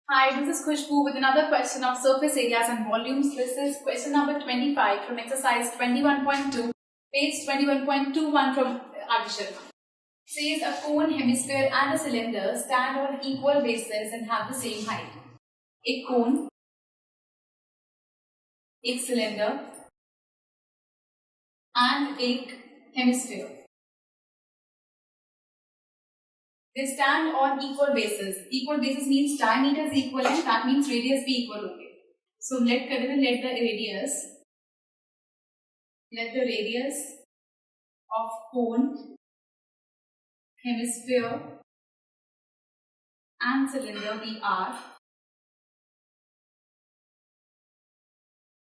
Hi, this is Khushbu with another question of surface areas and volumes. This is question number 25 from exercise 21.2, page 21.21 from Adishar. Says a cone, hemisphere and a cylinder stand on equal bases and have the same height. एक cone, एक cylinder and एक hemisphere. They stand on equal bases. Equal bases means diameter is equal and that means radius भी equal होंगे. So let the radius of cone, hemisphere and cylinder be r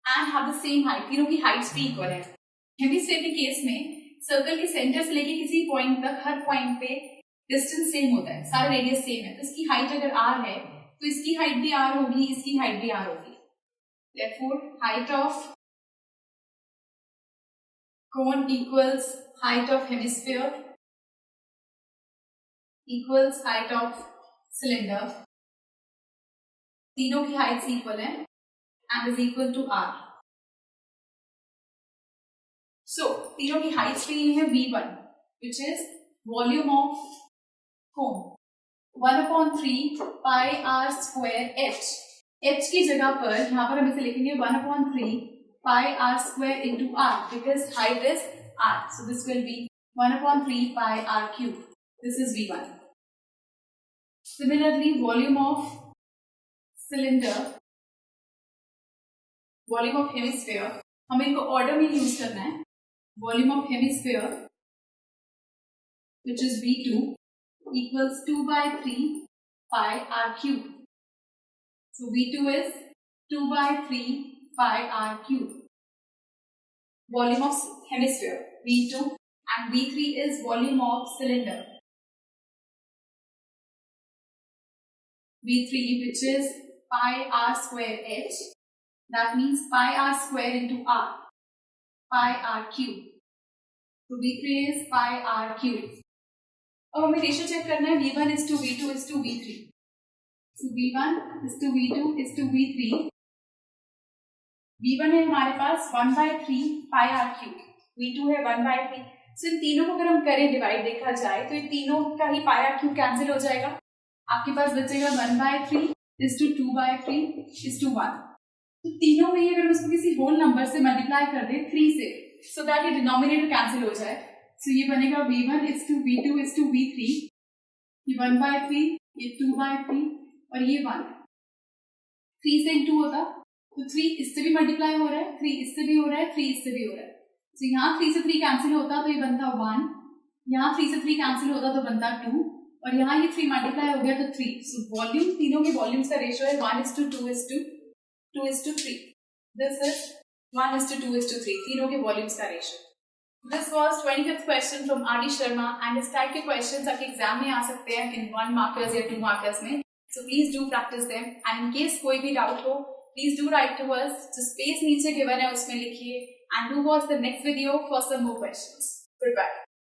and have the same height. तीनों की heights भी equal है. Hemisphere के case में circle के centre से लेके किसी पॉइंट तक हर पॉइंट पे डिस्टेंस सेम होता है, सारा रेडियस सेम है, तो इसकी हाइट अगर r है तो इसकी हाइट भी r होगी, इसकी हाइट भी r होगी. Therefore, height of cone equals height of hemisphere equals height of cylinder. तीनों की हाइट्स इक्वल है and is equal to r. So तीनों की हाइट्स भी है v1, which is volume of cone 1/3 pi r square h. h की जगह पर यहाँ पर हम इसे लिखेंगे 1/3 pi r square into r because height is r. So this will be 1/3 pi r cube. This is v1. Similarly, volume of cylinder, volume of hemisphere, हमें इनको ऑर्डर में यूज करना है. Volume of hemisphere, which is v2, equals 2/3 pi r cube. So v2 is 2/3 pi r cube. Volume of hemisphere v2 and v3 is volume of cylinder v3, which is pi r square h. That means pi r square into r, pi r cube. So v3 is pi r cube. अब हमें ratio check करना है. v1 is to v2 is to v3. So v1 is to v2 is to v3. v1 है हमारे पास 1/3 pi r cube, v2 है 1/3. So इन तीनों को अगर हम करें डिवाइड देखा जाए तो ये तीनों का ही pi r cube कैंसिल हो जाएगा. आपके पास बचेगा 1/3 is to 2/3 is to 1. तो तीनों में ही अगर हम इसको किसी होल नंबर से मल्टीप्लाई कर दें 3 से, so that ये डिनोमिनेटर कैंसिल हो जाए. So ये बनेगा v1 is to v2 is to v3. ये 1/3, ये 2/3 और ये 1. 3 से 2 होता तो 3 इससे भी मल्टीप्लाई हो रहा है, 3 इससे भी हो रहा है, 3 इससे भी हो रहा है. तो यहाँ 3 से 3 कैंसिल होता तो ये बनता 1, यहाँ 3 से 3 कैंसिल होता तो बनता 2 और यहाँ ये 3 मल्टीप्लाई हो गया तो 3. सो वॉल्यूम, तीनों के वॉल्यूम्स का रेशियो है 1:2:3. दिस इज 1:2:3, तीनों के वॉल्यूम्स का ratio. This was 25th question from R.D. Sharma and इस टाइप के क्वेश्चंस आपके एग्जाम में आ सकते हैं in 1 markers या 2 markers में. So please do practice them and in case कोई भी डाउट हो please do write to us. जो स्पेस नीचे गिवन है उसमें लिखिए and do watch the next video for some more questions. Goodbye.